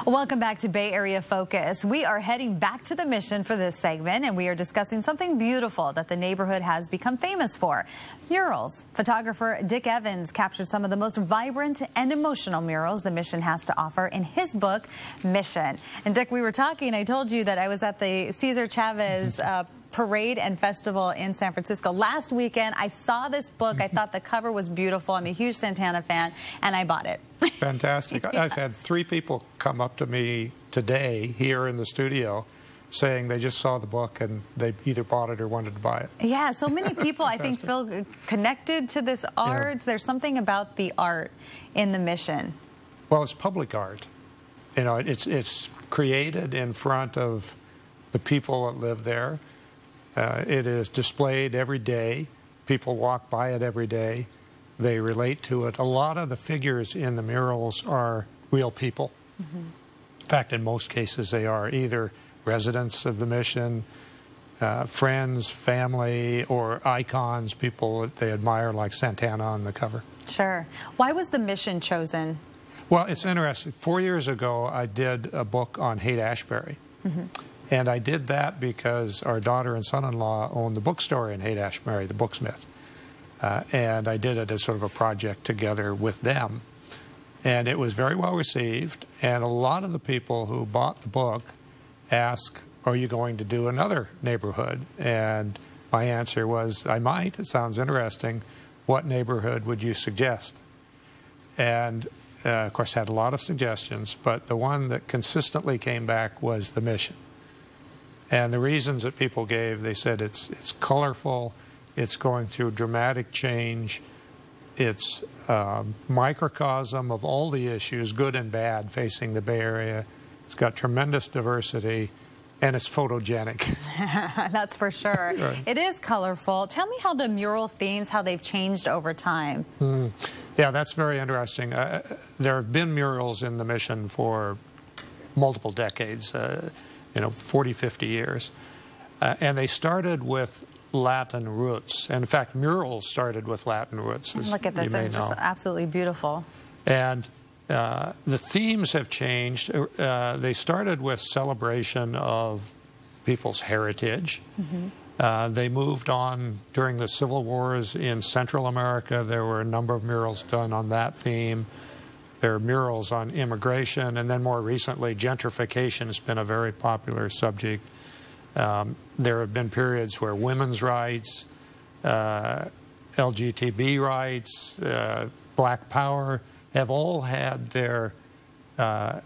Welcome back to Bay Area Focus. We are heading back to the Mission for this segment, and we are discussing something beautiful that the neighborhood has become famous for: murals. Photographer Dick Evans captured some of the most vibrant and emotional murals the Mission has to offer in his book, Mission. And Dick, we were talking, I told you that I was at the Cesar Chavez parade and festival in San Francisco last weekend. I saw this book. I thought the cover was beautiful. I'm a huge Santana fan, and I bought it. Fantastic. Yeah. I've had 3 people come up to me today here in the studio saying they just saw the book and they either bought it or wanted to buy it. Yeah, so many people I think feel connected to this art. Yeah. There's something about the art in the Mission. Well, it's public art. You know, it's created in front of the people that live there. It is displayed every day. People walk by it every day. They relate to it. A lot of the figures in the murals are real people. In fact, in most cases, they are either residents of the Mission, friends, family, or icons, people that they admire, like Santana on the cover. Sure. Why was the Mission chosen? Well, it's interesting. 4 years ago, I did a book on Haight-Ashbury. And I did that because our daughter and son-in-law own the bookstore in Haight-Ashbury, the Booksmith. And I did it as sort of a project together with them. And it was very well received. And a lot of the people who bought the book asked, are you going to do another neighborhood? And my answer was, I might. It sounds interesting. What neighborhood would you suggest? And, of course, had a lot of suggestions. But the one that consistently came back was the Mission. And the reasons that people gave, they said it's colorful, it's going through dramatic change, it's a microcosm of all the issues, good and bad, facing the Bay Area. It's got tremendous diversity, and it's photogenic. That's for sure. Right. It is colorful. Tell me how the mural themes, how they've changed over time. Yeah, that's very interesting. There have been murals in the Mission for multiple decades. 40, 50 years. And they started with Latin roots. And in fact, murals started with Latin roots. Look at this, it's just absolutely beautiful. And the themes have changed. They started with celebration of people's heritage. They moved on during the Civil Wars in Central America. There were a number of murals done on that theme. There are murals on immigration, and then more recently, gentrification has been a very popular subject. There have been periods where women's rights, LGBT rights, Black Power have all had their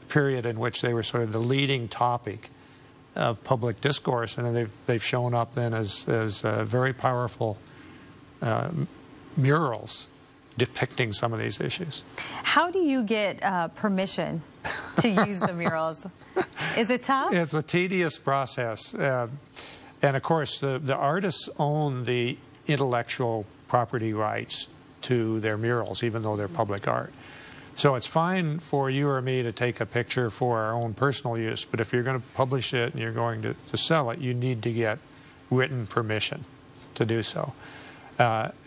period in which they were sort of the leading topic of public discourse, and they've shown up then as very powerful murals depicting some of these issues. How do you get permission to use the murals? Is it tough? It's a tedious process. And of course, the artists own the intellectual property rights to their murals, even though they're public art. So it's fine for you or me to take a picture for our own personal use, but if you're going to publish it and you're going to sell it, you need to get written permission to do so.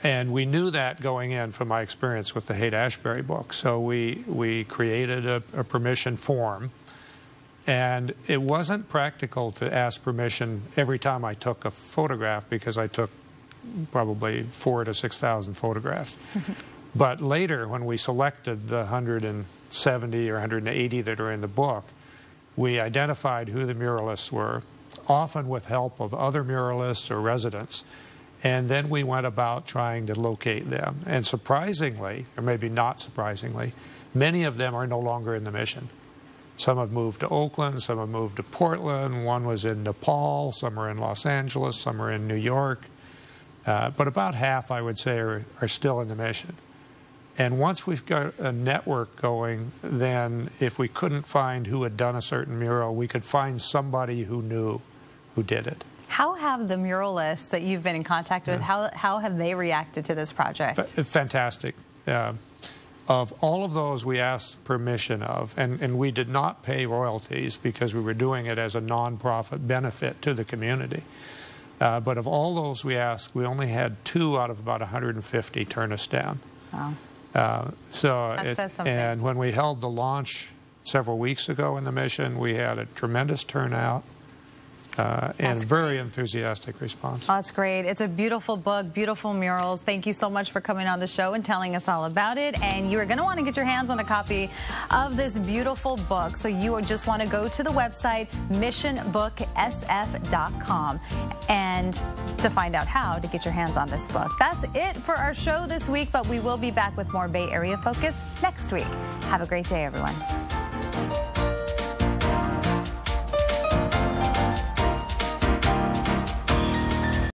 And we knew that going in from my experience with the Haight-Ashbury book. So we created a permission form. And it wasn't practical to ask permission every time I took a photograph, because I took probably 4,000 to 6,000 photographs. But later, when we selected the 170 or 180 that are in the book, we identified who the muralists were, often with help of other muralists or residents. And then we went about trying to locate them. And surprisingly, or maybe not surprisingly, many of them are no longer in the Mission. Some have moved to Oakland, some have moved to Portland, one was in Nepal, some are in Los Angeles, some are in New York. But about half, I would say, are still in the Mission. And once we've got a network going, then if we couldn't find who had done a certain mural, we could find somebody who knew who did it. How have the muralists that you've been in contact with, how have they reacted to this project? Fantastic. Of all of those we asked permission of, and we did not pay royalties because we were doing it as a nonprofit benefit to the community. But of all those we asked, we only had 2 out of about 150 turn us down. Wow. And when we held the launch several weeks ago in the mission. We had a tremendous turnout. And very enthusiastic response. Oh, that's great. It's a beautiful book, beautiful murals. Thank you so much for coming on the show and telling us all about it. And you are going to want to get your hands on a copy of this beautiful book. So you just want to go to the website, missionbooksf.com, and to find out how to get your hands on this book. That's it for our show this week, but we will be back with more Bay Area Focus next week. Have a great day, everyone.